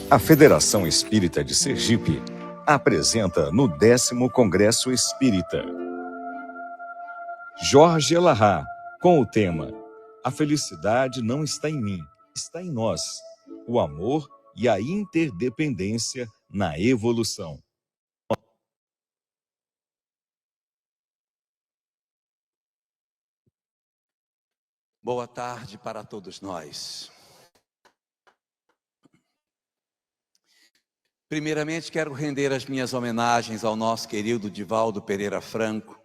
A Federação Espírita de Sergipe apresenta no 10º Congresso Espírita Jorge Elahá, com o tema A felicidade não está em mim, está em nós, o amor e a interdependência na evolução. Boa tarde para todos nós. Primeiramente, quero render as minhas homenagens ao nosso querido Divaldo Pereira Franco,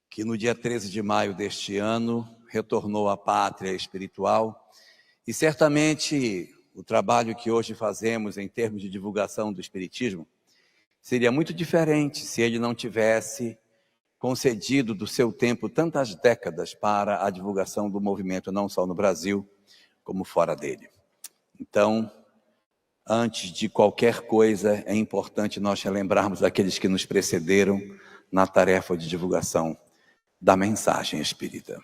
que no dia 13 de maio deste ano retornou à pátria espiritual. E certamente o trabalho que hoje fazemos em termos de divulgação do Espiritismo seria muito diferente se ele não tivesse concedido do seu tempo tantas décadas para a divulgação do movimento, não só no Brasil, como fora dele. Então, antes de qualquer coisa, é importante nós relembrarmos aqueles que nos precederam na tarefa de divulgação da mensagem espírita.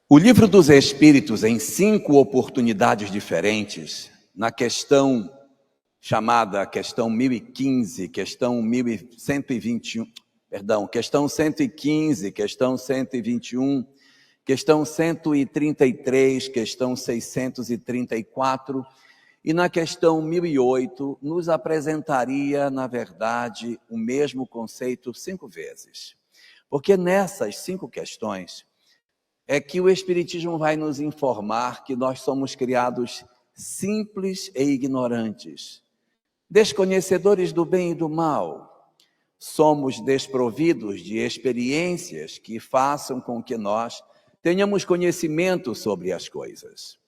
O Livro dos Espíritos, em 5 oportunidades diferentes, na questão chamada questão 1015, questão 1121, questão 115, questão 121, questão 133, questão 634 e na questão 1008 nos apresentaria, na verdade, o mesmo conceito 5 vezes. Porque nessas 5 questões é que o Espiritismo vai nos informar que nós somos criados simples e ignorantes, desconhecedores do bem e do mal. Somos desprovidos de experiências que façam com que nós tenhamos conhecimento sobre as coisas.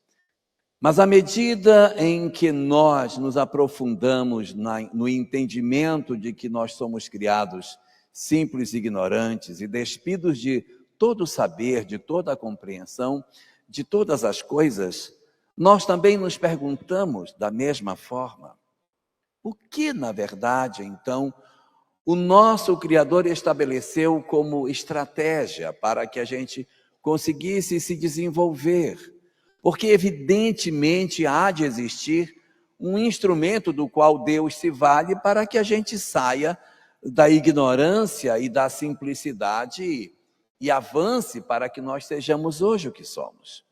Mas à medida em que nós nos aprofundamos no entendimento de que nós somos criados simples e ignorantes e despidos de todo o saber, de toda a compreensão, de todas as coisas, nós também nos perguntamos da mesma forma: o que, na verdade, então, o nosso Criador estabeleceu como estratégia para que a gente conseguisse se desenvolver? Porque, evidentemente, há de existir um instrumento do qual Deus se vale para que a gente saia da ignorância e da simplicidade e avance para que nós sejamos hoje o que somos.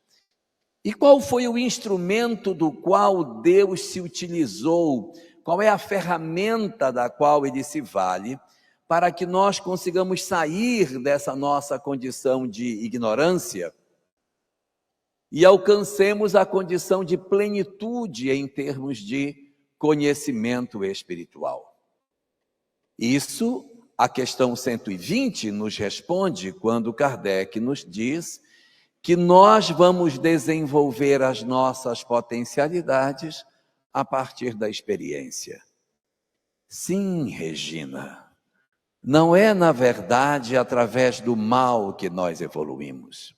E qual foi o instrumento do qual Deus se utilizou? Qual é a ferramenta da qual Ele se vale para que nós consigamos sair dessa nossa condição de ignorância e alcancemos a condição de plenitude em termos de conhecimento espiritual? Isso, a questão 120 nos responde quando Kardec nos diz que nós vamos desenvolver as nossas potencialidades a partir da experiência. Sim, Regina, não é, na verdade, através do mal que nós evoluímos.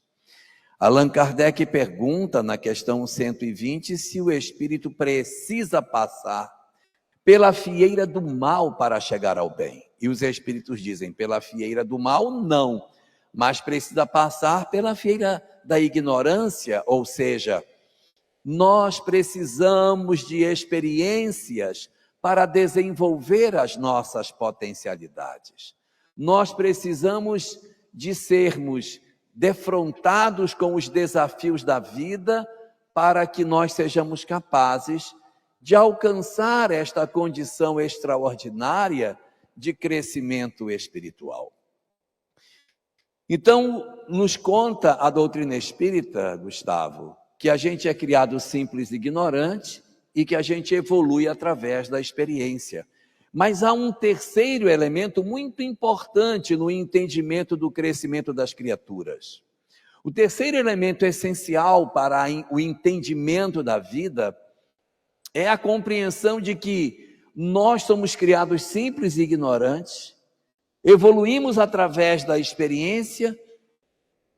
Allan Kardec pergunta na questão 120 se o espírito precisa passar pela fieira do mal para chegar ao bem. E os espíritos dizem: pela fieira do mal, não, mas precisa passar pela fieira da ignorância, ou seja, nós precisamos de experiências para desenvolver as nossas potencialidades. Nós precisamos de sermos defrontados com os desafios da vida para que nós sejamos capazes de alcançar esta condição extraordinária de crescimento espiritual. Então, nos conta a doutrina espírita, Gustavo, que a gente é criado simples e ignorante e que a gente evolui através da experiência. Mas há um terceiro elemento muito importante no entendimento do crescimento das criaturas. O terceiro elemento essencial para o entendimento da vida é a compreensão de que nós somos criados simples e ignorantes, evoluímos através da experiência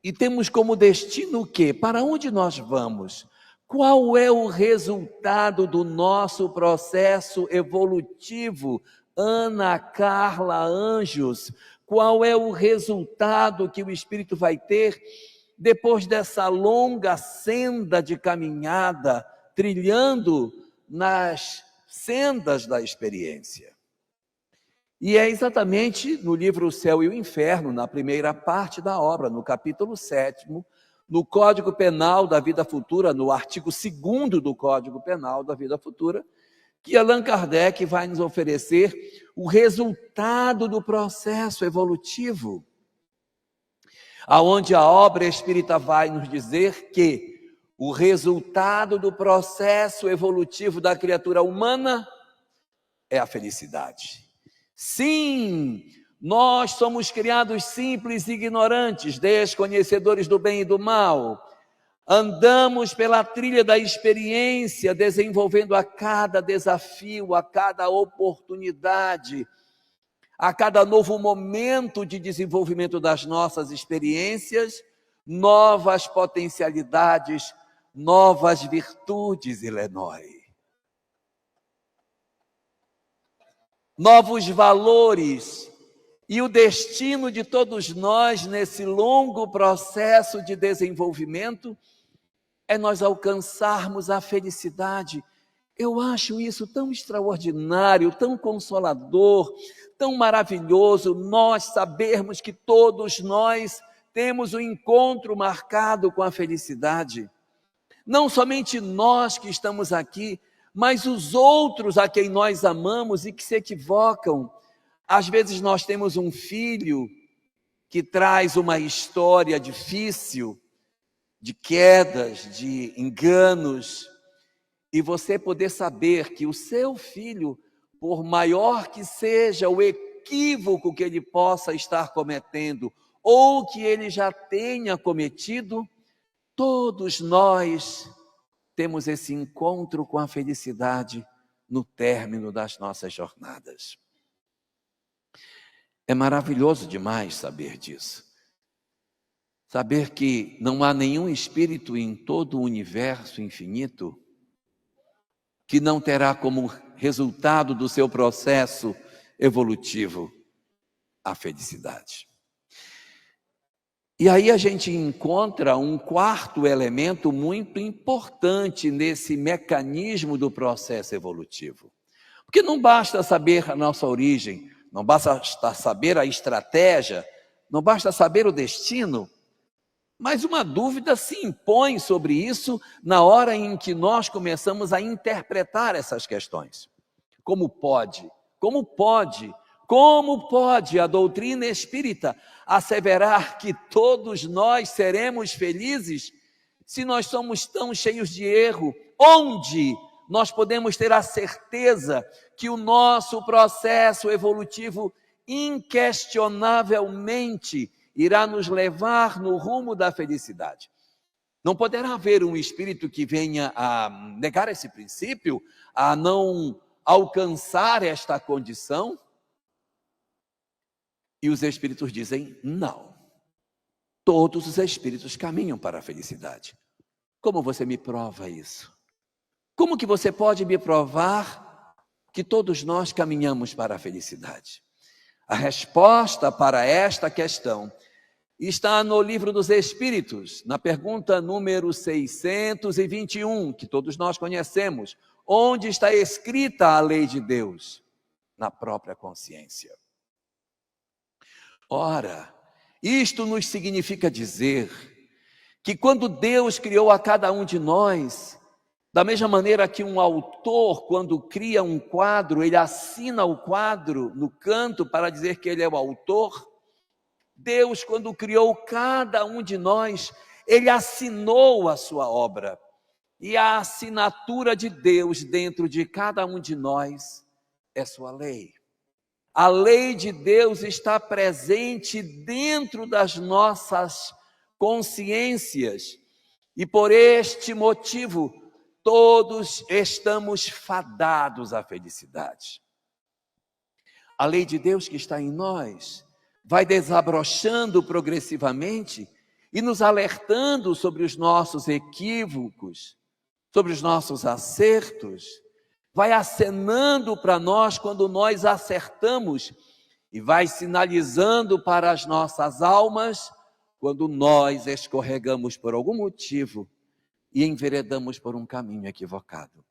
e temos como destino o quê? Para onde nós vamos? Qual é o resultado do nosso processo evolutivo? Ana Carla Anjos, qual é o resultado que o espírito vai ter depois dessa longa senda de caminhada, trilhando nas sendas da experiência. E é exatamente no livro O Céu e o Inferno, na primeira parte da obra, no capítulo 7º, no Código Penal da Vida Futura, no artigo 2º do Código Penal da Vida Futura, que Allan Kardec vai nos oferecer o resultado do processo evolutivo, aonde a obra espírita vai nos dizer que o resultado do processo evolutivo da criatura humana é a felicidade. Sim, nós somos criados simples e ignorantes, desconhecedores do bem e do mal. Andamos pela trilha da experiência, desenvolvendo a cada desafio, a cada oportunidade, a cada novo momento de desenvolvimento das nossas experiências, novas potencialidades, novas virtudes, Ilenói. Novos valores. E o destino de todos nós nesse longo processo de desenvolvimento é nós alcançarmos a felicidade. Eu acho isso tão extraordinário, tão consolador, tão maravilhoso, nós sabermos que todos nós temos um encontro marcado com a felicidade. Não somente nós que estamos aqui, mas os outros a quem nós amamos e que se equivocam. Às vezes nós temos um filho que traz uma história difícil, de quedas, de enganos, e você poder saber que o seu filho, por maior que seja o equívoco que ele possa estar cometendo, ou que ele já tenha cometido, todos nós temos esse encontro com a felicidade no término das nossas jornadas. É maravilhoso demais saber disso. Saber que não há nenhum espírito em todo o universo infinito que não terá como resultado do seu processo evolutivo a felicidade. E aí a gente encontra um quarto elemento muito importante nesse mecanismo do processo evolutivo. Porque não basta saber a nossa origem, não basta saber a estratégia, não basta saber o destino, mas uma dúvida se impõe sobre isso na hora em que nós começamos a interpretar essas questões. Como pode a doutrina espírita asseverar que todos nós seremos felizes se nós somos tão cheios de erro? Onde nós podemos ter a certeza que o nosso processo evolutivo inquestionavelmente irá nos levar no rumo da felicidade? Não poderá haver um espírito que venha a negar esse princípio, a não alcançar esta condição? E os espíritos dizem não. Todos os espíritos caminham para a felicidade. Como você me prova isso? Como que você pode me provar que todos nós caminhamos para a felicidade? A resposta para esta questão está no Livro dos Espíritos, na pergunta número 621, que todos nós conhecemos, onde está escrita a lei de Deus? Na própria consciência. Ora, isto nos significa dizer que quando Deus criou a cada um de nós, da mesma maneira que um autor, quando cria um quadro, ele assina o quadro no canto para dizer que ele é o autor, Deus, quando criou cada um de nós, ele assinou a sua obra. E a assinatura de Deus dentro de cada um de nós é sua lei. A lei de Deus está presente dentro das nossas consciências. E por este motivo, todos estamos fadados à felicidade. A lei de Deus que está em nós vai desabrochando progressivamente e nos alertando sobre os nossos equívocos, sobre os nossos acertos, vai acenando para nós quando nós acertamos e vai sinalizando para as nossas almas quando nós escorregamos por algum motivo e enveredamos por um caminho equivocado.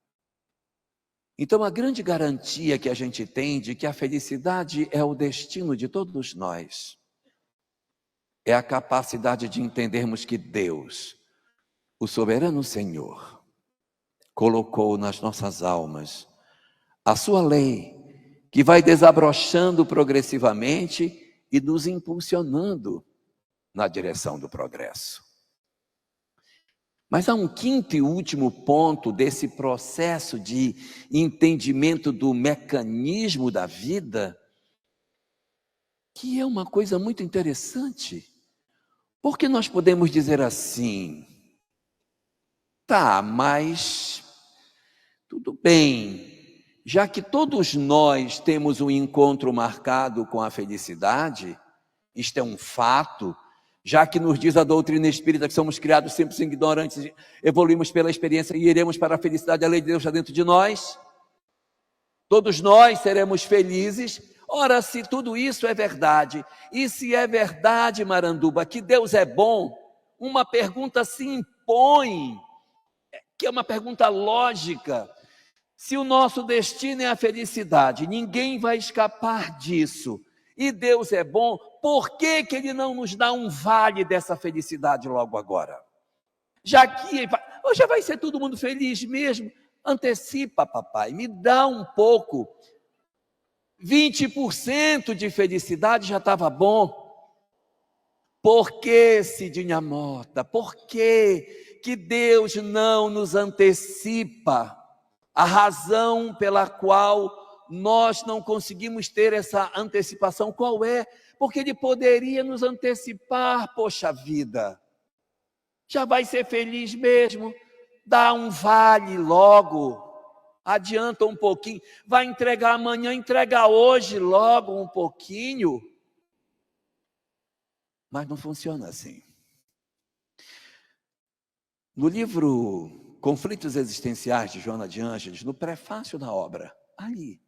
Então, a grande garantia que a gente tem de que a felicidade é o destino de todos nós é a capacidade de entendermos que Deus, o soberano Senhor, colocou nas nossas almas a sua lei, que vai desabrochando progressivamente e nos impulsionando na direção do progresso. Mas há um quinto e último ponto desse processo de entendimento do mecanismo da vida, que é uma coisa muito interessante, porque nós podemos dizer assim: tá, mas tudo bem, já que todos nós temos um encontro marcado com a felicidade, isto é um fato, já que nos diz a doutrina espírita que somos criados sempre ignorantes, evoluímos pela experiência e iremos para a felicidade, a lei de Deus está dentro de nós, todos nós seremos felizes. Ora, se tudo isso é verdade, e se é verdade, Maranduba, que Deus é bom, uma pergunta se impõe, que é uma pergunta lógica. Se o nosso destino é a felicidade, ninguém vai escapar disso, e Deus é bom, por que Ele não nos dá um vale dessa felicidade logo agora? Já vai ser todo mundo feliz mesmo? Antecipa, papai, me dá um pouco. 20% de felicidade já estava bom. Por que, Cidinha Mota? Por que Deus não nos antecipa a razão pela qual nós não conseguimos ter essa antecipação? Qual é? Porque Ele poderia nos antecipar. Poxa vida, já vai ser feliz mesmo, dá um vale logo, adianta um pouquinho, vai entregar amanhã, entrega hoje logo um pouquinho. Mas não funciona assim. No livro Conflitos Existenciais, de Joana de Ângeles, no prefácio da obra, ali,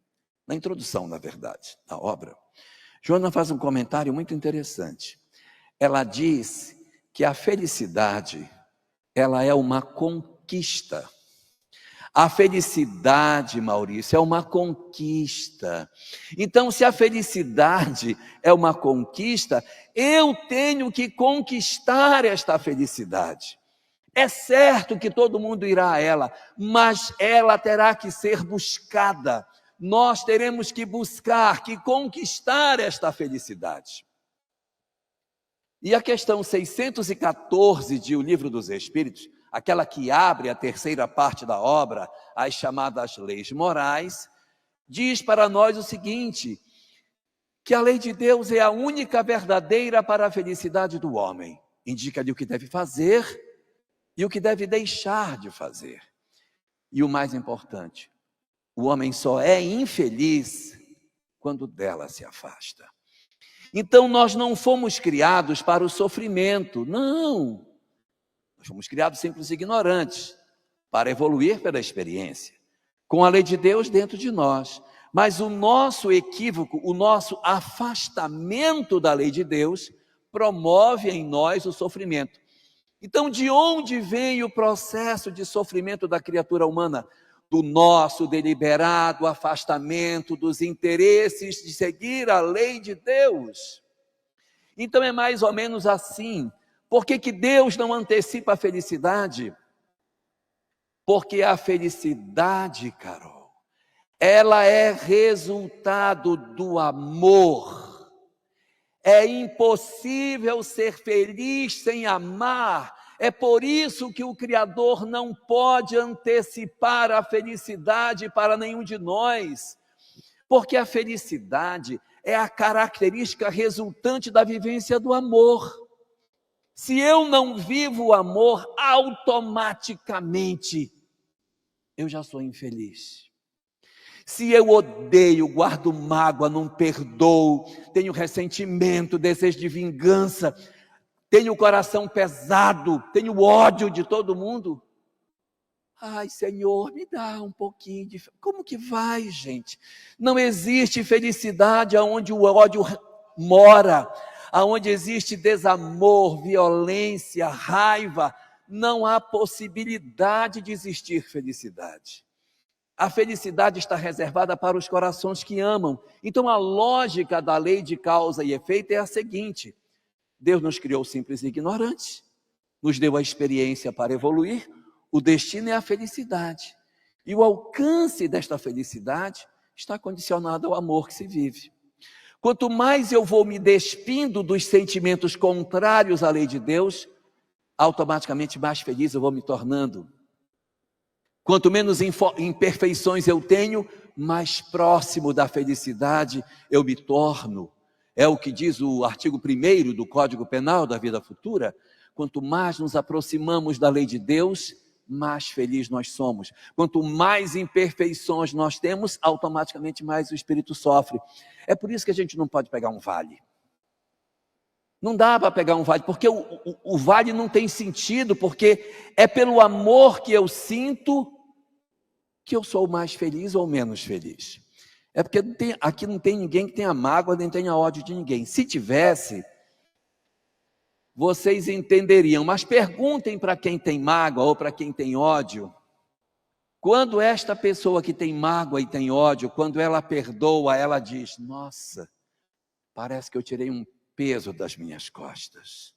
na introdução, na verdade, da obra, Joana faz um comentário muito interessante. Ela diz que a felicidade, ela é uma conquista. A felicidade, Maurício, é uma conquista. Então, se a felicidade é uma conquista, eu tenho que conquistar esta felicidade. É certo que todo mundo irá a ela, mas ela terá que ser buscada. Nós teremos que buscar, que conquistar esta felicidade. E a questão 614 de O Livro dos Espíritos, aquela que abre a terceira parte da obra, as chamadas leis morais, diz para nós o seguinte, que a lei de Deus é a única verdadeira para a felicidade do homem. Indica-lhe o que deve fazer e o que deve deixar de fazer. E o mais importante, o homem só é infeliz quando dela se afasta. Então nós não fomos criados para o sofrimento, não. Nós fomos criados simples e ignorantes, para evoluir pela experiência, com a lei de Deus dentro de nós. Mas o nosso equívoco, o nosso afastamento da lei de Deus, promove em nós o sofrimento. Então, de onde vem o processo de sofrimento da criatura humana? Do nosso deliberado afastamento dos interesses de seguir a lei de Deus. Então é mais ou menos assim. Por que Deus não antecipa a felicidade? Porque a felicidade, Carol, ela é resultado do amor. É impossível ser feliz sem amar. É por isso que o Criador não pode antecipar a felicidade para nenhum de nós. Porque a felicidade é a característica resultante da vivência do amor. Se eu não vivo o amor, automaticamente eu já sou infeliz. Se eu odeio, guardo mágoa, não perdoo, tenho ressentimento, desejo de vingança, tenho o coração pesado, tenho ódio de todo mundo, Ai, Senhor, me dá um pouquinho de... Como que vai, gente? Não existe felicidade aonde o ódio mora, aonde existe desamor, violência, raiva. Não há possibilidade de existir felicidade. A felicidade está reservada para os corações que amam. Então, a lógica da lei de causa e efeito é a seguinte: Deus nos criou simples e ignorantes, nos deu a experiência para evoluir, o destino é a felicidade. E o alcance desta felicidade está condicionado ao amor que se vive. Quanto mais eu vou me despindo dos sentimentos contrários à lei de Deus, automaticamente mais feliz eu vou me tornando. Quanto menos imperfeições eu tenho, mais próximo da felicidade eu me torno. É o que diz o artigo 1º do Código Penal da Vida Futura. Quanto mais nos aproximamos da lei de Deus, mais feliz nós somos. Quanto mais imperfeições nós temos, automaticamente mais o espírito sofre. É por isso que a gente não pode pegar um vale. Não dá para pegar um vale, porque o vale não tem sentido, porque é pelo amor que eu sinto que eu sou mais feliz ou menos feliz. É porque aqui não tem ninguém que tenha mágoa, nem tenha ódio de ninguém. Se tivesse, vocês entenderiam. Mas perguntem para quem tem mágoa ou para quem tem ódio. Quando esta pessoa que tem mágoa e tem ódio, quando ela perdoa, ela diz: nossa, parece que eu tirei um peso das minhas costas.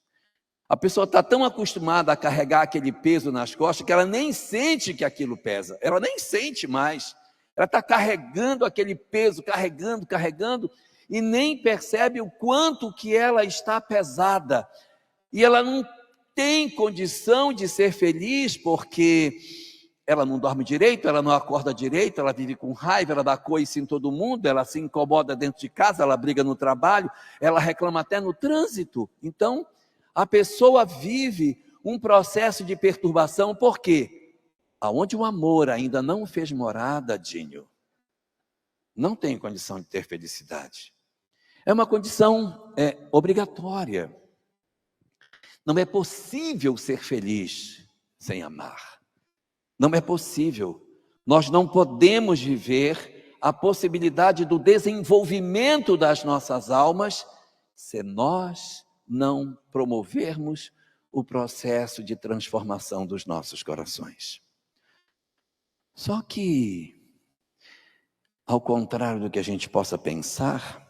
A pessoa está tão acostumada a carregar aquele peso nas costas que ela nem sente que aquilo pesa, ela nem sente mais. Ela está carregando aquele peso, carregando, e nem percebe o quanto que ela está pesada. E ela não tem condição de ser feliz porque ela não dorme direito, ela não acorda direito, ela vive com raiva, ela dá coice em todo mundo, ela se incomoda dentro de casa, ela briga no trabalho, ela reclama até no trânsito. Então, a pessoa vive um processo de perturbação, por quê? Aonde o amor ainda não fez morada, Dinho, não tem condição de ter felicidade. É uma condição obrigatória. Não é possível ser feliz sem amar. Não é possível. Nós não podemos viver a possibilidade do desenvolvimento das nossas almas se nós não promovermos o processo de transformação dos nossos corações. Só que, ao contrário do que a gente possa pensar,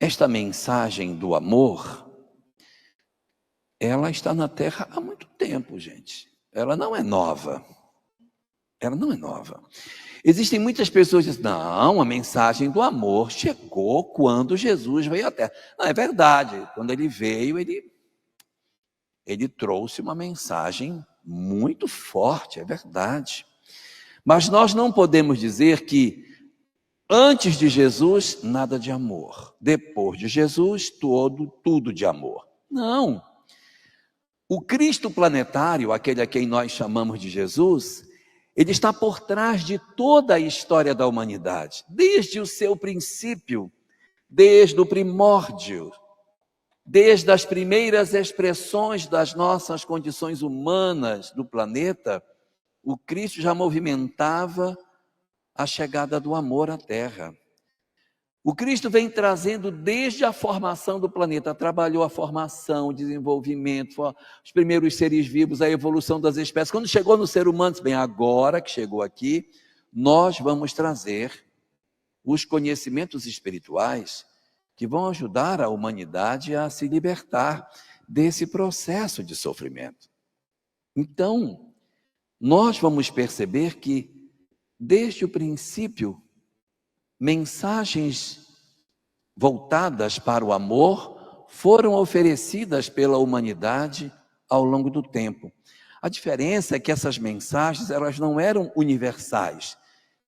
esta mensagem do amor, ela está na Terra há muito tempo, gente. Ela não é nova. Ela não é nova. Existem muitas pessoas que dizem: não, a mensagem do amor chegou quando Jesus veio à Terra. Não, é verdade. Quando ele veio, ele trouxe uma mensagem muito forte, é verdade. Mas nós não podemos dizer que antes de Jesus, nada de amor. Depois de Jesus, tudo de amor. Não. O Cristo planetário, aquele a quem nós chamamos de Jesus, ele está por trás de toda a história da humanidade, desde o seu princípio, desde o primórdio, desde as primeiras expressões das nossas condições humanas do planeta. O Cristo já movimentava a chegada do amor à Terra. O Cristo vem trazendo desde a formação do planeta, trabalhou a formação, o desenvolvimento, os primeiros seres vivos, a evolução das espécies. Quando chegou no ser humano, bem, agora que chegou aqui, nós vamos trazer os conhecimentos espirituais que vão ajudar a humanidade a se libertar desse processo de sofrimento. Então, nós vamos perceber que, desde o princípio, mensagens voltadas para o amor foram oferecidas pela humanidade ao longo do tempo. A diferença é que essas mensagens, elas não eram universais,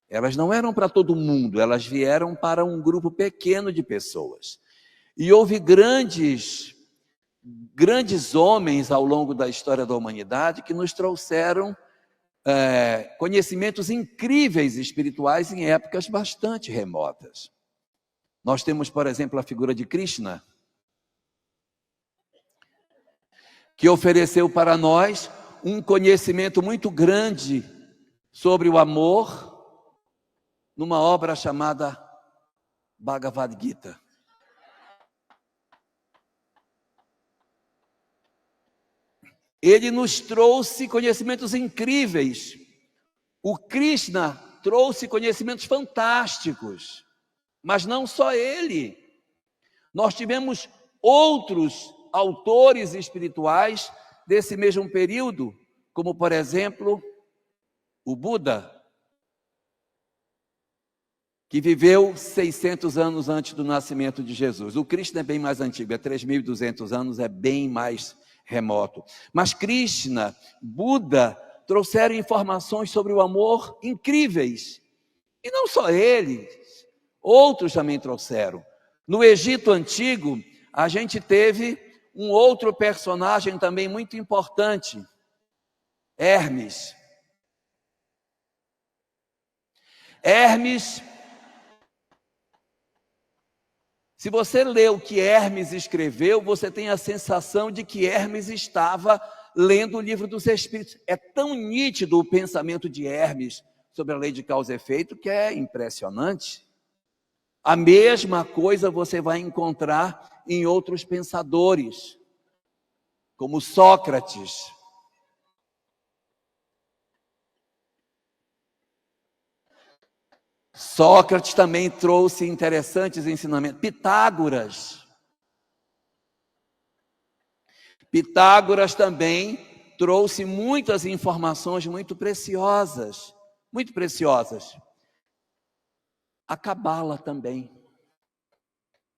elas não eram para todo mundo, elas vieram para um grupo pequeno de pessoas. E houve grandes homens ao longo da história da humanidade que nos trouxeram conhecimentos incríveis espirituais em épocas bastante remotas. Nós temos, por exemplo, a figura de Krishna, que ofereceu para nós um conhecimento muito grande sobre o amor numa obra chamada Bhagavad Gita. Ele nos trouxe conhecimentos incríveis. O Krishna trouxe conhecimentos fantásticos, mas não só ele. Nós tivemos outros autores espirituais desse mesmo período, como, por exemplo, o Buda, que viveu 600 anos antes do nascimento de Jesus. O Krishna é bem mais antigo, é 3.200 anos, é bem mais remoto. Mas Krishna, Buda, trouxeram informações sobre o amor incríveis. E não só eles, outros também trouxeram. No Egito Antigo, a gente teve um outro personagem também muito importante, Hermes. Hermes, se você lê o que Hermes escreveu, você tem a sensação de que Hermes estava lendo o livro dos Espíritos. É tão nítido o pensamento de Hermes sobre a lei de causa e efeito que é impressionante. A mesma coisa você vai encontrar em outros pensadores, como Sócrates. Sócrates também trouxe interessantes ensinamentos. Pitágoras também trouxe muitas informações muito preciosas. Muito preciosas. A Cabala também.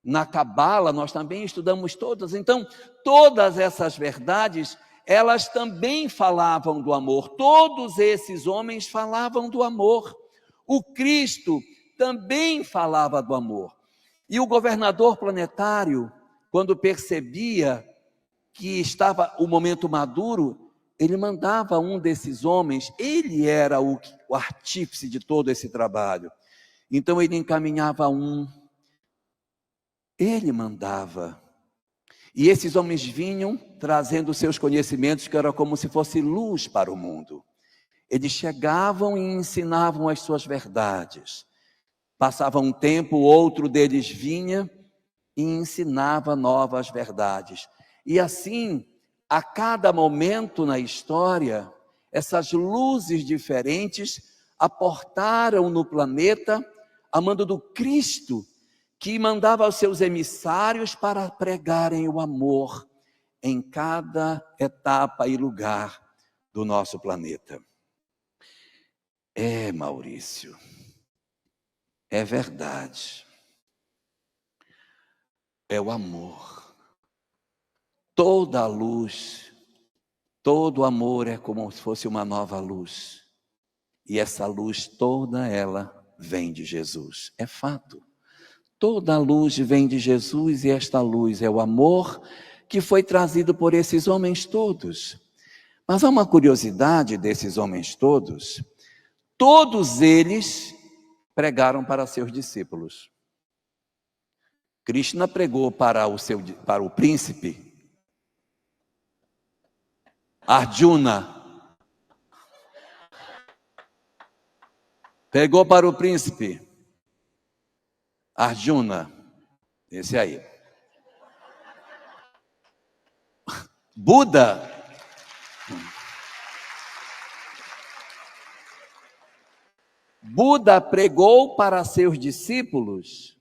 Na Cabala nós também estudamos todas. Então, todas essas verdades, elas também falavam do amor. Todos esses homens falavam do amor. O Cristo também falava do amor. E o governador planetário, quando percebia que estava o momento maduro, ele mandava um desses homens, ele era o artífice de todo esse trabalho. Então ele encaminhava ele mandava. E esses homens vinham trazendo seus conhecimentos, que era como se fosse luz para o mundo. Eles chegavam e ensinavam as suas verdades. Passava um tempo, outro deles vinha e ensinava novas verdades. E assim, a cada momento na história, essas luzes diferentes aportaram no planeta a mando do Cristo, que mandava os seus emissários para pregarem o amor em cada etapa e lugar do nosso planeta. Maurício, é verdade. É o amor. Toda a luz, todo amor é como se fosse uma nova luz. E essa luz toda ela vem de Jesus. É fato. Toda a luz vem de Jesus e esta luz é o amor que foi trazido por esses homens todos. Mas há uma curiosidade desses homens todos. Todos eles pregaram para seus discípulos. Krishna pregou para o príncipe Arjuna. Pregou para o príncipe Arjuna, esse aí. Buda pregou para seus discípulos.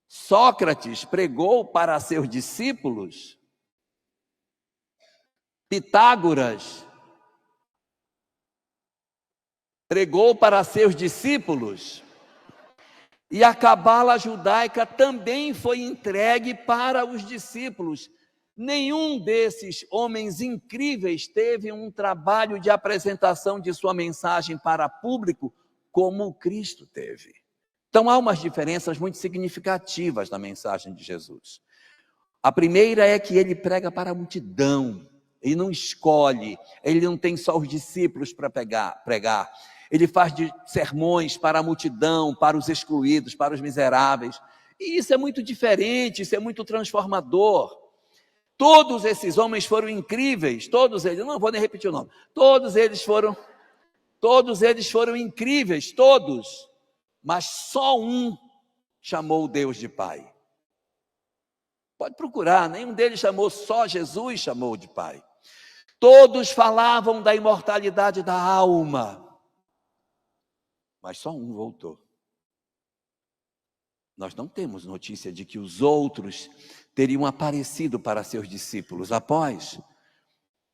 Sócrates pregou para seus discípulos. Pitágoras pregou para seus discípulos. E a cabala judaica também foi entregue para os discípulos. Nenhum desses homens incríveis teve um trabalho de apresentação de sua mensagem para público como o Cristo teve. Então há umas diferenças muito significativas na mensagem de Jesus. A primeira é que ele prega para a multidão. Ele não escolhe, ele não tem só os discípulos para pregar. Ele faz sermões para a multidão, para os excluídos, para os miseráveis. E isso é muito diferente, isso é muito transformador. Todos esses homens foram incríveis, todos eles, não vou nem repetir o nome, todos eles foram incríveis, todos, mas só um chamou Deus de Pai. Pode procurar, nenhum deles chamou, só Jesus chamou de Pai. Todos falavam da imortalidade da alma, mas só um voltou. Nós não temos notícia de que os outros teriam aparecido para seus discípulos após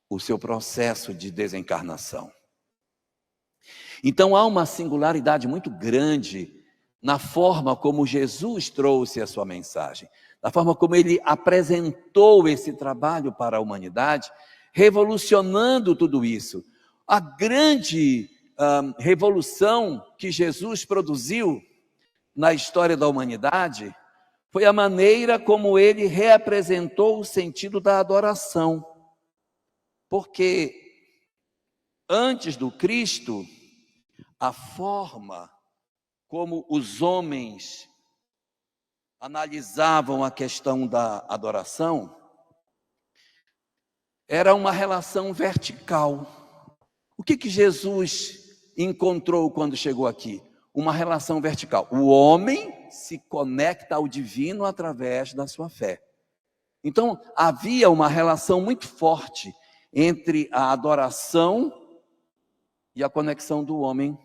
o seu processo de desencarnação. Então há uma singularidade muito grande na forma como Jesus trouxe a sua mensagem, na forma como ele apresentou esse trabalho para a humanidade, revolucionando tudo isso. A grande revolução que Jesus produziu na história da humanidade foi a maneira como ele reapresentou o sentido da adoração. Porque antes do Cristo, a forma como os homens analisavam a questão da adoração era uma relação vertical. O que Jesus encontrou quando chegou aqui? Uma relação vertical. O homem se conecta ao divino através da sua fé. Então, havia uma relação muito forte entre a adoração e a conexão do homem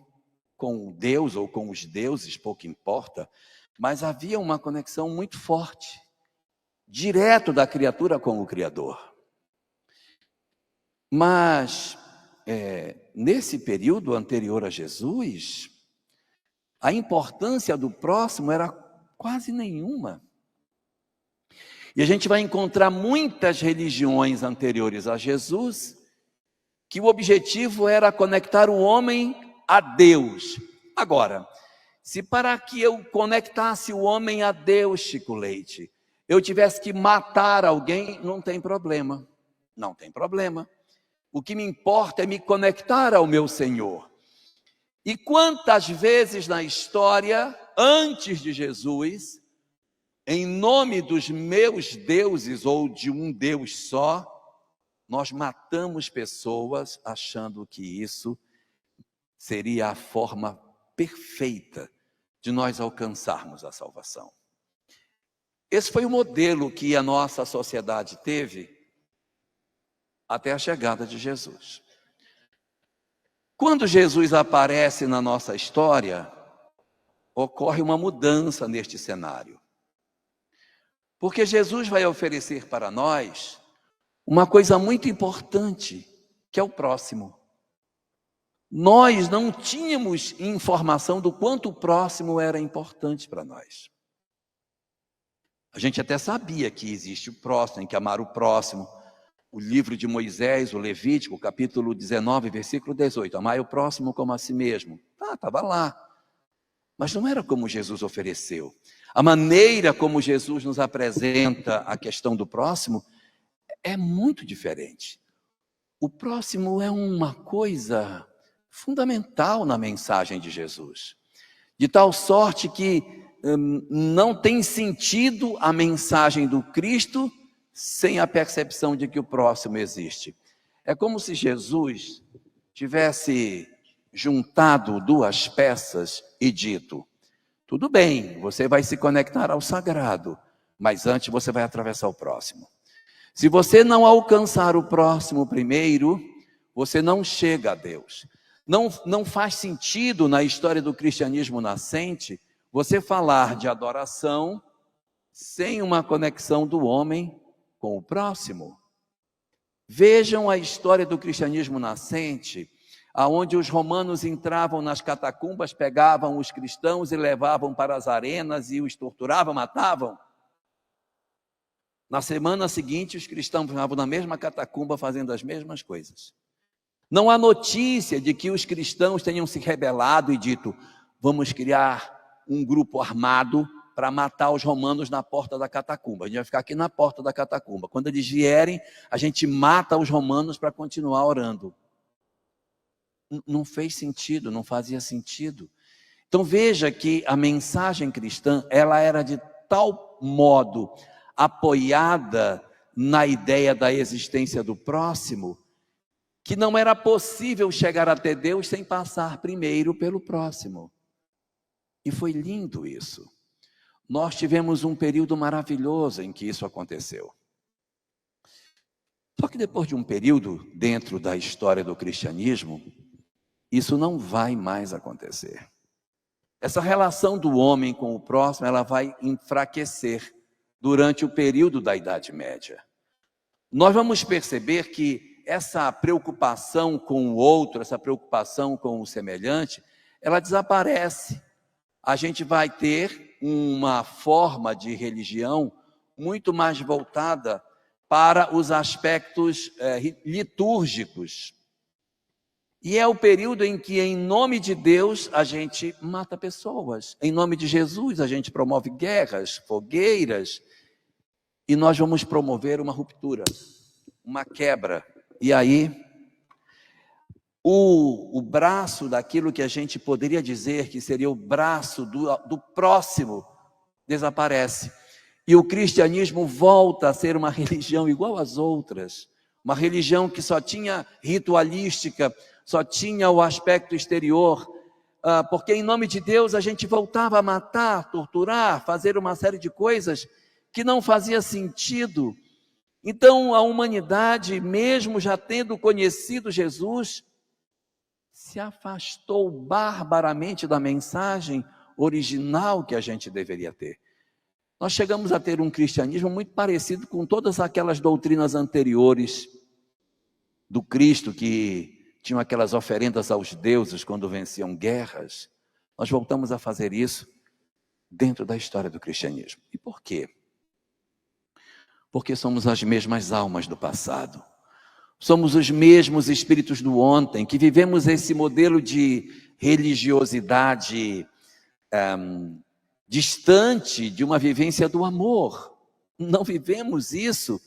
com Deus ou com os deuses, pouco importa, mas havia uma conexão muito forte, direto da criatura com o Criador. Mas, nesse período anterior a Jesus, a importância do próximo era quase nenhuma. E a gente vai encontrar muitas religiões anteriores a Jesus, que o objetivo era conectar o homem a Deus. Agora, se para que eu conectasse o homem a Deus, Chico Leite, eu tivesse que matar alguém, não tem problema. Não tem problema. O que me importa é me conectar ao meu Senhor. E quantas vezes na história, antes de Jesus, em nome dos meus deuses ou de um Deus só, nós matamos pessoas achando que isso seria a forma perfeita de nós alcançarmos a salvação. Esse foi o modelo que a nossa sociedade teve até a chegada de Jesus. Quando Jesus aparece na nossa história, ocorre uma mudança neste cenário. Porque Jesus vai oferecer para nós uma coisa muito importante, que é o próximo. Nós não tínhamos informação do quanto o próximo era importante para nós. A gente até sabia que existe o próximo, tem que amar o próximo. O livro de Moisés, o Levítico, capítulo 19, versículo 18. Amai o próximo como a si mesmo. Estava lá. Mas não era como Jesus ofereceu. A maneira como Jesus nos apresenta a questão do próximo é muito diferente. O próximo é uma coisa fundamental na mensagem de Jesus. De tal sorte que não tem sentido a mensagem do Cristo sem a percepção de que o próximo existe. É como se Jesus tivesse juntado duas peças e dito: tudo bem, você vai se conectar ao sagrado, mas antes você vai atravessar o próximo. Se você não alcançar o próximo primeiro, você não chega a Deus. Não faz sentido na história do cristianismo nascente você falar de adoração sem uma conexão do homem com o próximo. Vejam a história do cristianismo nascente, aonde os romanos entravam nas catacumbas, pegavam os cristãos e levavam para as arenas e os torturavam, matavam. Na semana seguinte, os cristãos estavam na mesma catacumba fazendo as mesmas coisas. Não há notícia de que os cristãos tenham se rebelado e dito: vamos criar um grupo armado para matar os romanos na porta da catacumba. A gente vai ficar aqui na porta da catacumba. Quando eles vierem, a gente mata os romanos para continuar orando. Não fez sentido, não fazia sentido. Então veja que a mensagem cristã, ela era de tal modo apoiada na ideia da existência do próximo, que não era possível chegar até Deus sem passar primeiro pelo próximo. E foi lindo isso. Nós tivemos um período maravilhoso em que isso aconteceu. Só que depois de um período dentro da história do cristianismo, isso não vai mais acontecer. Essa relação do homem com o próximo, ela vai enfraquecer durante o período da Idade Média. Nós vamos perceber que essa preocupação com o outro, essa preocupação com o semelhante, ela desaparece. A gente vai ter uma forma de religião muito mais voltada para os aspectos litúrgicos. E é o período em que, em nome de Deus, a gente mata pessoas. Em nome de Jesus, a gente promove guerras, fogueiras. E nós vamos promover uma ruptura, uma quebra. E aí, o braço daquilo que a gente poderia dizer que seria o braço do próximo desaparece. E o cristianismo volta a ser uma religião igual às outras. Uma religião que só tinha ritualística, só tinha o aspecto exterior. Porque em nome de Deus a gente voltava a matar, torturar, fazer uma série de coisas que não fazia sentido. Então a humanidade, mesmo já tendo conhecido Jesus, se afastou barbaramente da mensagem original que a gente deveria ter. Nós chegamos a ter um cristianismo muito parecido com todas aquelas doutrinas anteriores do Cristo, que tinham aquelas oferendas aos deuses quando venciam guerras. Nós voltamos a fazer isso dentro da história do cristianismo. E por quê? Porque somos as mesmas almas do passado. Somos os mesmos espíritos do ontem, que vivemos esse modelo de religiosidade distante de uma vivência do amor. Não vivemos isso.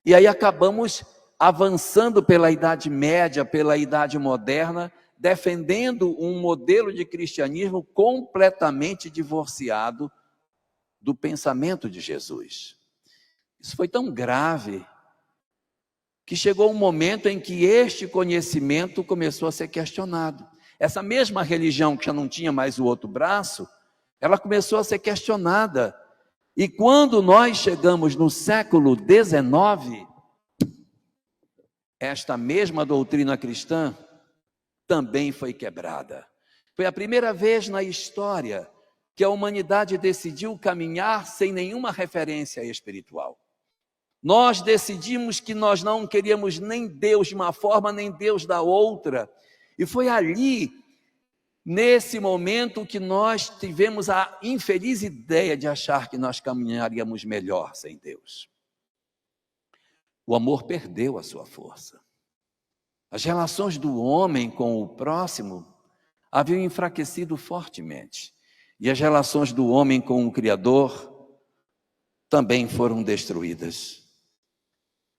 E aí acabamos avançando pela Idade Média, pela Idade Moderna, defendendo um modelo de cristianismo completamente divorciado do pensamento de Jesus. Isso foi tão grave que chegou um momento em que este conhecimento começou a ser questionado. Essa mesma religião que já não tinha mais o outro braço, ela começou a ser questionada. E quando nós chegamos no século XIX, esta mesma doutrina cristã também foi quebrada. Foi a primeira vez na história que a humanidade decidiu caminhar sem nenhuma referência espiritual. Nós decidimos que nós não queríamos nem Deus de uma forma, nem Deus da outra. E foi ali, nesse momento, que nós tivemos a infeliz ideia de achar que nós caminharíamos melhor sem Deus. O amor perdeu a sua força. As relações do homem com o próximo haviam enfraquecido fortemente. E as relações do homem com o Criador também foram destruídas.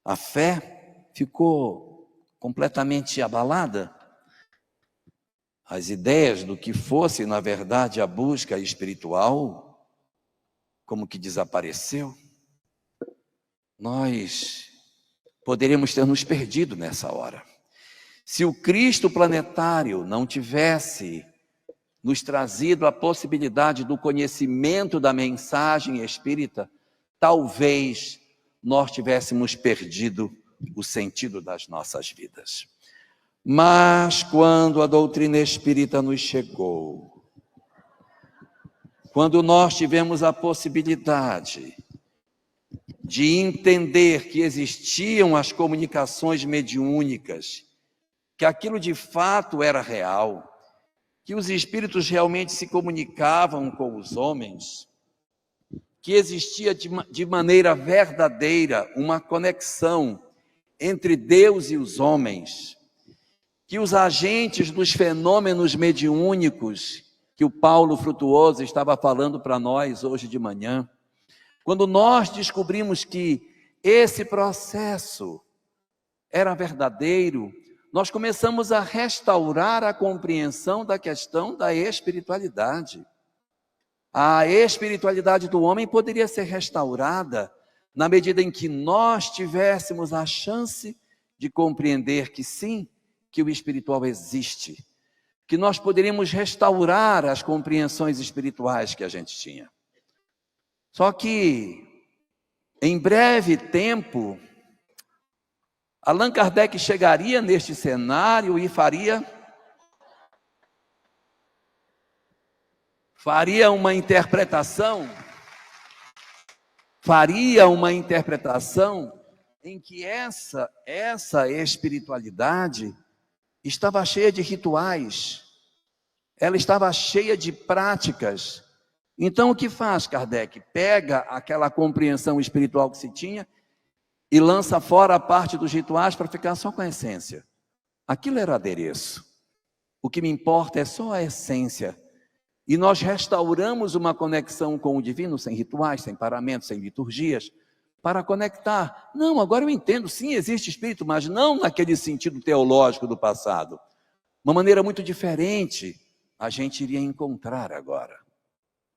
A fé ficou completamente abalada. As ideias do que fosse, na verdade, a busca espiritual, como que desapareceu. Nós poderíamos ter nos perdido nessa hora. Se o Cristo planetário não tivesse nos trazido a possibilidade do conhecimento da mensagem espírita, talvez nós tivéssemos perdido o sentido das nossas vidas. Mas quando a doutrina espírita nos chegou, quando nós tivemos a possibilidade de entender que existiam as comunicações mediúnicas, que aquilo de fato era real, que os espíritos realmente se comunicavam com os homens, que existia de maneira verdadeira uma conexão entre Deus e os homens, que os agentes dos fenômenos mediúnicos, que o Paulo Frutuoso estava falando para nós hoje de manhã, quando nós descobrimos que esse processo era verdadeiro, nós começamos a restaurar a compreensão da questão da espiritualidade. A espiritualidade do homem poderia ser restaurada na medida em que nós tivéssemos a chance de compreender que sim, que o espiritual existe, que nós poderíamos restaurar as compreensões espirituais que a gente tinha. Só que, em breve tempo, Allan Kardec chegaria neste cenário e faria uma interpretação em que essa espiritualidade estava cheia de rituais, ela estava cheia de práticas. Então o que faz Kardec? Pega aquela compreensão espiritual que se tinha e lança fora a parte dos rituais para ficar só com a essência. Aquilo era adereço. O que me importa é só a essência. E nós restauramos uma conexão com o divino, sem rituais, sem paramentos, sem liturgias, para conectar. Não, agora eu entendo, sim, existe espírito, mas não naquele sentido teológico do passado. Uma maneira muito diferente a gente iria encontrar agora.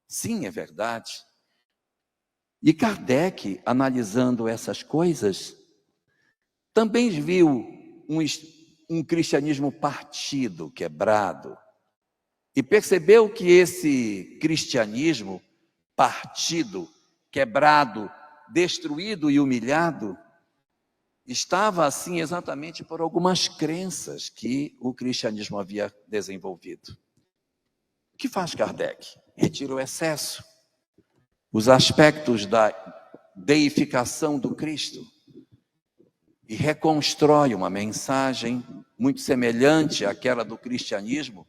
Sim, é verdade. E Kardec, analisando essas coisas, também viu um cristianismo partido, quebrado, e percebeu que esse cristianismo partido, quebrado, destruído e humilhado, estava assim exatamente por algumas crenças que o cristianismo havia desenvolvido. O que faz Kardec? Retira o excesso, os aspectos da deificação do Cristo e reconstrói uma mensagem muito semelhante àquela do cristianismo,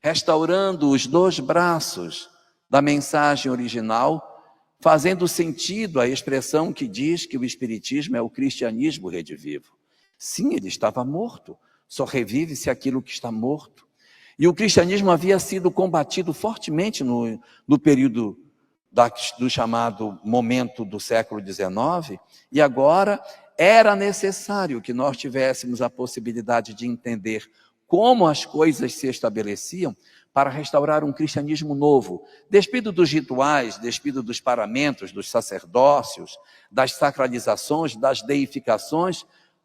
restaurando os dois braços da mensagem original, fazendo sentido a expressão que diz que o espiritismo é o cristianismo redivivo. Sim, ele estava morto, só revive-se aquilo que está morto. E o cristianismo havia sido combatido fortemente no período do chamado momento do século XIX, e agora era necessário que nós tivéssemos a possibilidade de entender como as coisas se estabeleciam para restaurar um cristianismo novo, despido dos rituais, despido dos paramentos, dos sacerdócios, das sacralizações, das deificações,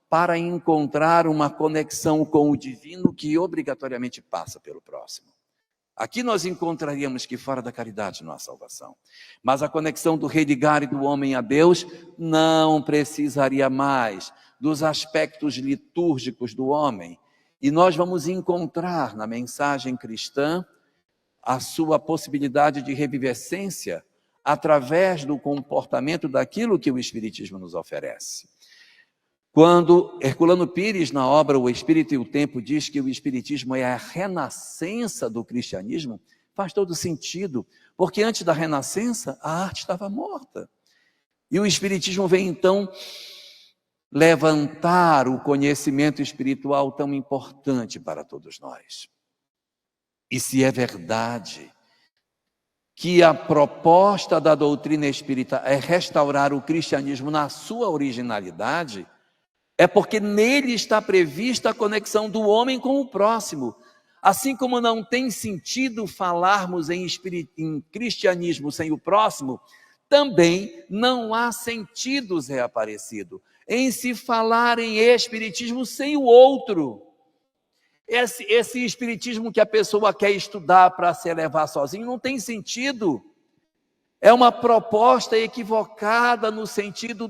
para encontrar uma conexão com o divino que obrigatoriamente passa pelo próximo. Aqui nós encontraríamos que fora da caridade não há salvação. Mas a conexão do religar e do homem a Deus não precisaria mais dos aspectos litúrgicos do homem. E nós vamos encontrar na mensagem cristã a sua possibilidade de revivescência através do comportamento daquilo que o Espiritismo nos oferece. Quando Herculano Pires, na obra O Espírito e o Tempo, diz que o Espiritismo é a renascença do cristianismo, faz todo sentido, porque antes da renascença a arte estava morta. E o Espiritismo vem então levantar o conhecimento espiritual tão importante para todos nós. E se é verdade que a proposta da doutrina espírita é restaurar o cristianismo na sua originalidade, é porque nele está prevista a conexão do homem com o próximo. Assim como não tem sentido falarmos em cristianismo sem o próximo, também não há sentido, Zé Aparecido, em se falar em espiritismo sem o outro. Esse espiritismo que a pessoa quer estudar para se elevar sozinho não tem sentido. É uma proposta equivocada no sentido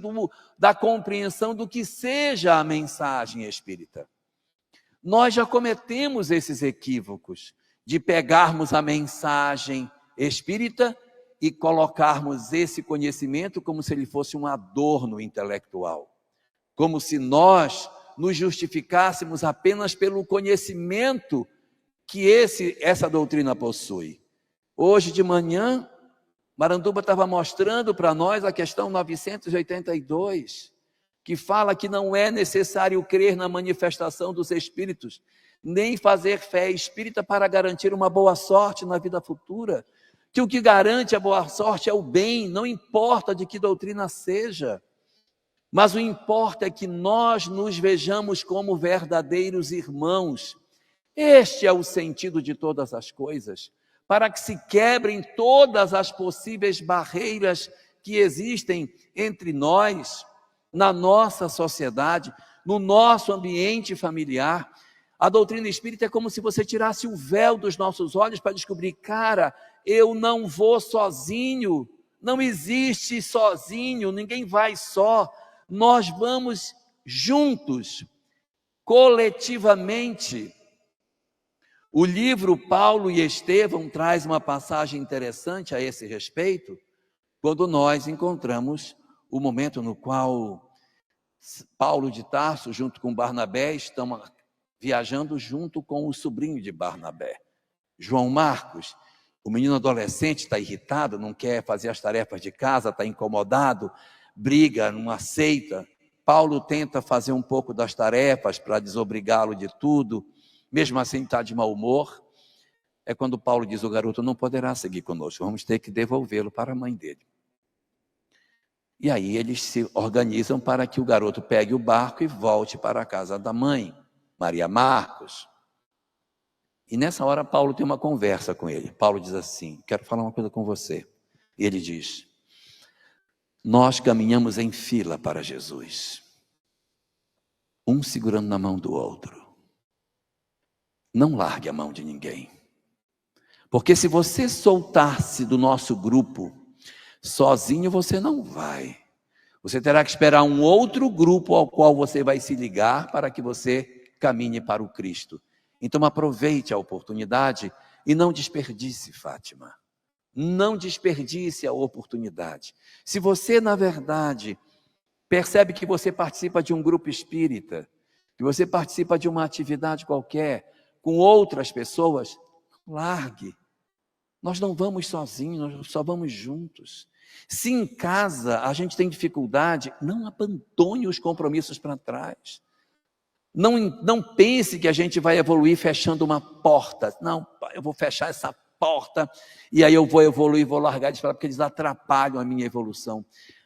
da compreensão do que seja a mensagem espírita. Nós já cometemos esses equívocos de pegarmos a mensagem espírita e colocarmos esse conhecimento como se ele fosse um adorno intelectual. Como se nós nos justificássemos apenas pelo conhecimento que essa doutrina possui. Hoje de manhã, Maranduba estava mostrando para nós a questão 982, que fala que não é necessário crer na manifestação dos espíritos, nem fazer fé espírita para garantir uma boa sorte na vida futura, que o que garante a boa sorte é o bem, não importa de que doutrina seja, mas o importa é que nós nos vejamos como verdadeiros irmãos. Este é o sentido de todas as coisas, para que se quebrem todas as possíveis barreiras que existem entre nós, na nossa sociedade, no nosso ambiente familiar. A doutrina espírita é como se você tirasse o véu dos nossos olhos para descobrir, cara, eu não vou sozinho, não existe sozinho, ninguém vai só, nós vamos juntos, coletivamente. O livro Paulo e Estevão traz uma passagem interessante a esse respeito, quando nós encontramos o momento no qual Paulo de Tarso, junto com Barnabé, estão viajando junto com o sobrinho de Barnabé, João Marcos. O menino adolescente está irritado, não quer fazer as tarefas de casa, está incomodado, briga, não aceita. Paulo tenta fazer um pouco das tarefas para desobrigá-lo de tudo, mesmo assim está de mau humor. É quando Paulo diz: o garoto não poderá seguir conosco, vamos ter que devolvê-lo para a mãe dele. E aí eles se organizam para que o garoto pegue o barco e volte para a casa da mãe, Maria Marcos. E nessa hora Paulo tem uma conversa com ele. Paulo diz assim: quero falar uma coisa com você. E ele diz: nós caminhamos em fila para Jesus, um segurando na mão do outro. Não largue a mão de ninguém, porque se você soltar-se do nosso grupo, sozinho você não vai. Você terá que esperar um outro grupo ao qual você vai se ligar para que você caminhe para o Cristo. Então aproveite a oportunidade e não desperdice, Fátima. Não desperdice a oportunidade. Se você, na verdade, percebe que você participa de um grupo espírita, que você participa de uma atividade qualquer, com outras pessoas, largue. Nós não vamos sozinhos, nós só vamos juntos. Se em casa a gente tem dificuldade, não abandone os compromissos para trás. Não pense que a gente vai evoluir fechando uma porta. Não, eu vou fechar essa porta e aí eu vou evoluir, vou largar de falar porque eles atrapalham a minha evolução.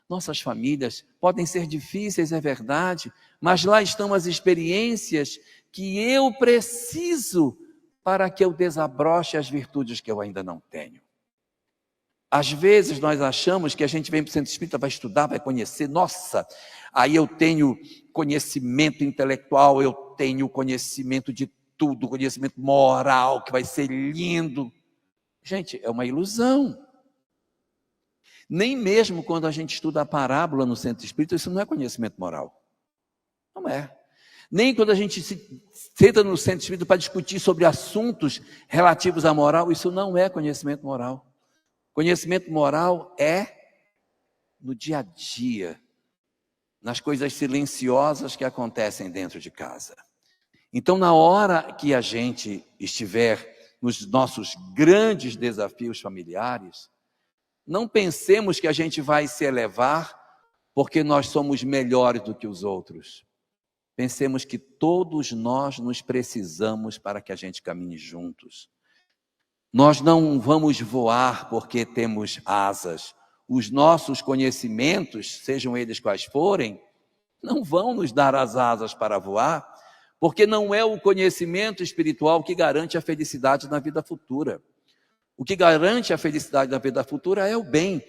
Nossas famílias podem ser difíceis, é verdade, mas lá estão as experiências que eu preciso para que eu desabroche as virtudes que eu ainda não tenho. Às vezes nós achamos que a gente vem para o centro espírita, vai estudar, vai conhecer, nossa, aí eu tenho conhecimento intelectual, eu tenho conhecimento de tudo, conhecimento moral, que vai ser lindo. Gente, é uma ilusão. Nem mesmo quando a gente estuda a parábola no centro espírita, isso não é conhecimento moral. Não é. Nem quando a gente se senta no centro espírita para discutir sobre assuntos relativos à moral, isso não é conhecimento moral. Conhecimento moral é no dia a dia, nas coisas silenciosas que acontecem dentro de casa. Então, na hora que a gente estiver nos nossos grandes desafios familiares, não pensemos que a gente vai se elevar porque nós somos melhores do que os outros. Pensemos que todos nós nos precisamos para que a gente caminhe juntos. Nós não vamos voar porque temos asas. Os nossos conhecimentos, sejam eles quais forem, não vão nos dar as asas para voar, porque não é o conhecimento espiritual que garante a felicidade na vida futura. O que garante a felicidade na vida futura é o bem.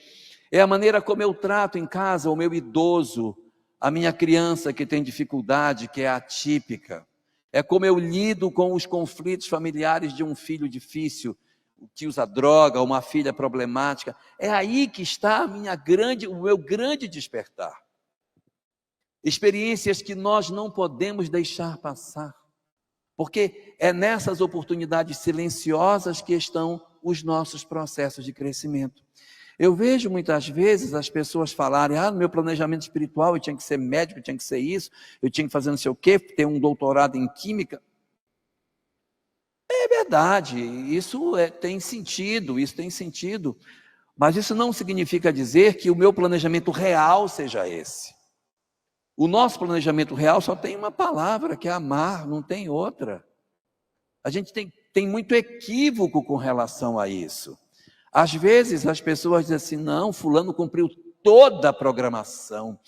É a maneira como eu trato em casa o meu idoso, a minha criança que tem dificuldade, que é atípica. É como eu lido com os conflitos familiares de um filho difícil, que usa droga, uma filha problemática. É aí que está o meu grande despertar. Experiências que nós não podemos deixar passar, porque é nessas oportunidades silenciosas que estão os nossos processos de crescimento. Eu vejo muitas vezes as pessoas falarem: no meu planejamento espiritual eu tinha que ser médico, eu tinha que ser isso, eu tinha que fazer não sei o quê, ter um doutorado em química. É verdade, isso tem sentido, mas isso não significa dizer que o meu planejamento real seja esse. O nosso planejamento real só tem uma palavra, que é amar, não tem outra. A gente tem muito equívoco com relação a isso. Às vezes as pessoas dizem assim: não, fulano cumpriu toda a programação.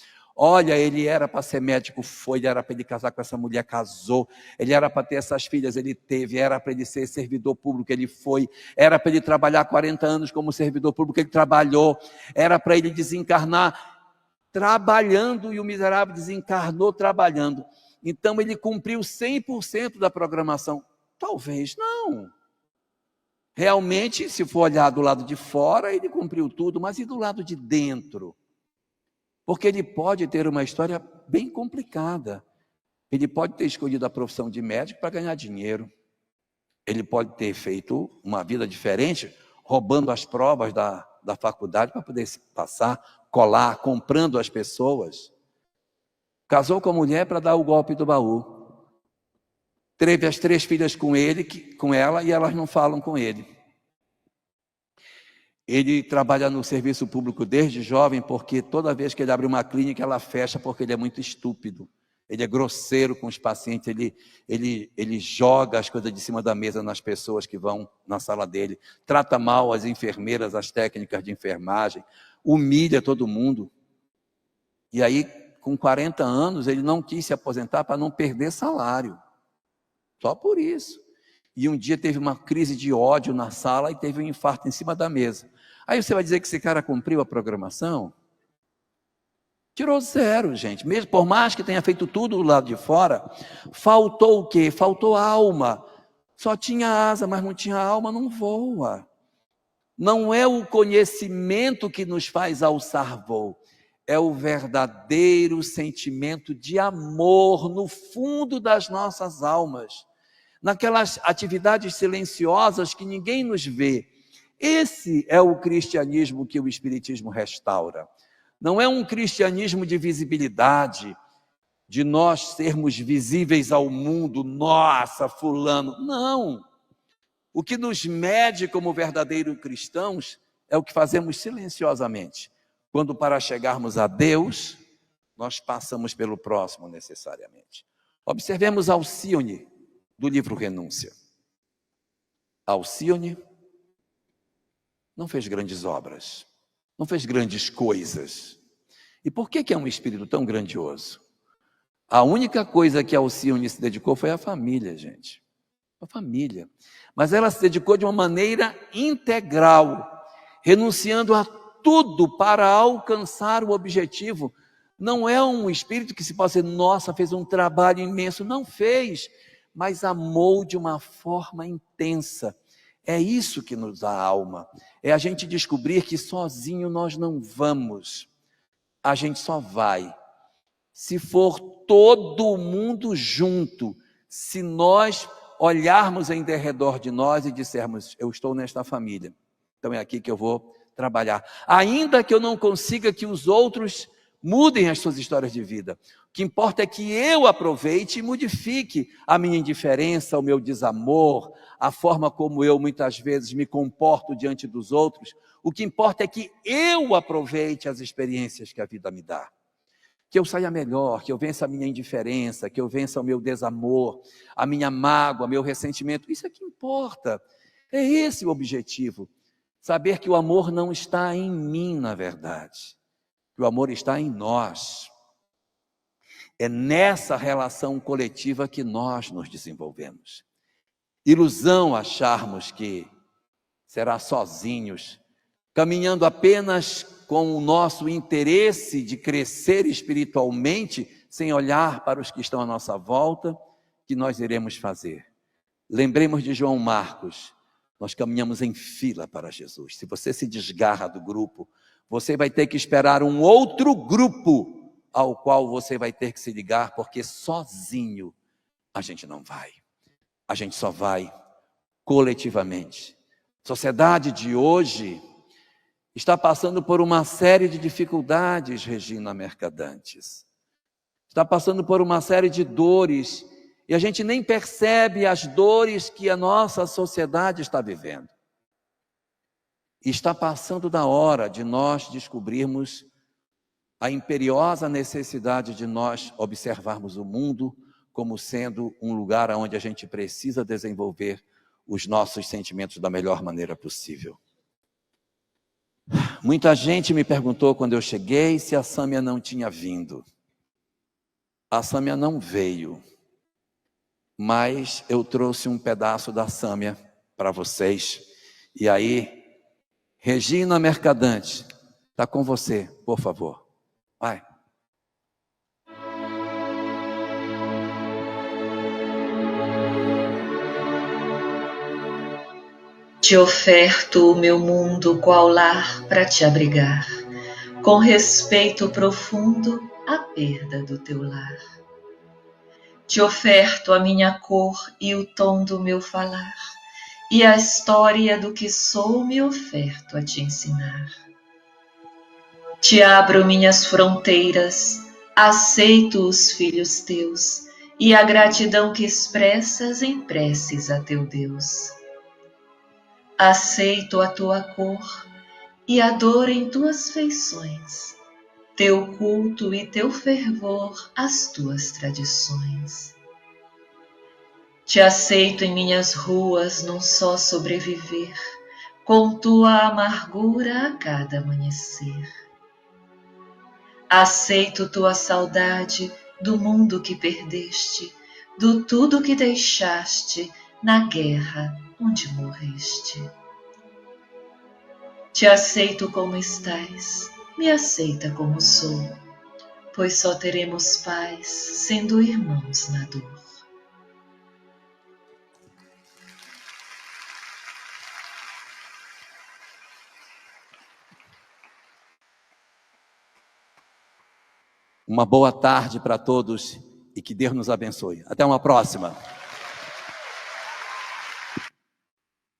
Olha, ele era para ser médico, foi, ele era para ele casar com essa mulher, casou, ele era para ter essas filhas, ele teve, era para ele ser servidor público, ele foi, era para ele trabalhar 40 anos como servidor público, ele trabalhou, era para ele desencarnar trabalhando, e o miserável desencarnou trabalhando. Então ele cumpriu 100% da programação. Talvez não. Realmente, se for olhar do lado de fora, ele cumpriu tudo, mas e do lado de dentro? Porque ele pode ter uma história bem complicada. Ele pode ter escolhido a profissão de médico para ganhar dinheiro. Ele pode ter feito uma vida diferente, roubando as provas da faculdade para poder passar, colar, comprando as pessoas. Casou com a mulher para dar o golpe do baú. Teve as 3 filhas com ela, e elas não falam com ele. Ele trabalha no serviço público desde jovem, porque toda vez que ele abre uma clínica, ela fecha, porque ele é muito estúpido. Ele é grosseiro com os pacientes, ele joga as coisas de cima da mesa nas pessoas que vão na sala dele, trata mal as enfermeiras, as técnicas de enfermagem, humilha todo mundo. E aí, com 40 anos, ele não quis se aposentar para não perder salário. Só por isso. E um dia teve uma crise de ódio na sala e teve um infarto em cima da mesa. Aí você vai dizer que esse cara cumpriu a programação? Tirou 0, gente. Mesmo por mais que tenha feito tudo do lado de fora, faltou o quê? Faltou alma. Só tinha asa, mas não tinha alma, não voa. Não é o conhecimento que nos faz alçar voo. É o verdadeiro sentimento de amor no fundo das nossas almas. Naquelas atividades silenciosas que ninguém nos vê. Esse é o cristianismo que o Espiritismo restaura. Não é um cristianismo de visibilidade, de nós sermos visíveis ao mundo, nossa, fulano. Não. O que nos mede como verdadeiros cristãos é o que fazemos silenciosamente. Quando para chegarmos a Deus, nós passamos pelo próximo necessariamente. Observemos Alcione, do livro Renúncia. Alcione não fez grandes obras, não fez grandes coisas. E por que é um espírito tão grandioso? A única coisa que Alcione se dedicou foi a família, gente. A família. Mas ela se dedicou de uma maneira integral, renunciando a tudo para alcançar o objetivo. Não é um espírito que se possa dizer, nossa, fez um trabalho imenso. Não fez, mas amou de uma forma intensa. É isso que nos dá alma. É a gente descobrir que sozinho nós não vamos. A gente só vai se for todo mundo junto, se nós olharmos em derredor de nós e dissermos, eu estou nesta família, então é aqui que eu vou trabalhar. Ainda que eu não consiga que os outros mudem as suas histórias de vida, o que importa é que eu aproveite e modifique a minha indiferença, o meu desamor, a forma como eu muitas vezes me comporto diante dos outros. O que importa é que eu aproveite as experiências que a vida me dá. Que eu saia melhor, que eu vença a minha indiferença, que eu vença o meu desamor, a minha mágoa, meu ressentimento. Isso é que importa. É esse o objetivo. Saber que o amor não está em mim, na verdade. Que o amor está em nós. É nessa relação coletiva que nós nos desenvolvemos. Ilusão acharmos que será sozinhos, caminhando apenas com o nosso interesse de crescer espiritualmente, sem olhar para os que estão à nossa volta, que nós iremos fazer. Lembremos de João Marcos, nós caminhamos em fila para Jesus. Se você se desgarra do grupo, você vai ter que esperar um outro grupo ao qual você vai ter que se ligar, porque sozinho a gente não vai. A gente só vai coletivamente. A sociedade de hoje está passando por uma série de dificuldades, Regina Mercadantes. Está passando por uma série de dores, e a gente nem percebe as dores que a nossa sociedade está vivendo. E está passando da hora de nós descobrirmos a imperiosa necessidade de nós observarmos o mundo como sendo um lugar onde a gente precisa desenvolver os nossos sentimentos da melhor maneira possível. Muita gente me perguntou quando eu cheguei se a Sâmia não tinha vindo. A Sâmia não veio, mas eu trouxe um pedaço da Sâmia para vocês. E aí, Regina Mercadante, está com você, por favor. Vai. Te oferto o meu mundo qual lar para te abrigar, com respeito profundo à perda do teu lar. Te oferto a minha cor e o tom do meu falar, e a história do que sou me oferto a te ensinar. Te abro minhas fronteiras, aceito os filhos teus, e a gratidão que expressas em preces a teu Deus. Aceito a tua cor e a dor em tuas feições, teu culto e teu fervor, as tuas tradições. Te aceito em minhas ruas num só sobreviver, com tua amargura a cada amanhecer. Aceito tua saudade do mundo que perdeste, do tudo que deixaste na guerra onde morreste. Te aceito como estás, me aceita como sou, pois só teremos paz sendo irmãos na dor. Uma boa tarde para todos e que Deus nos abençoe. Até uma próxima.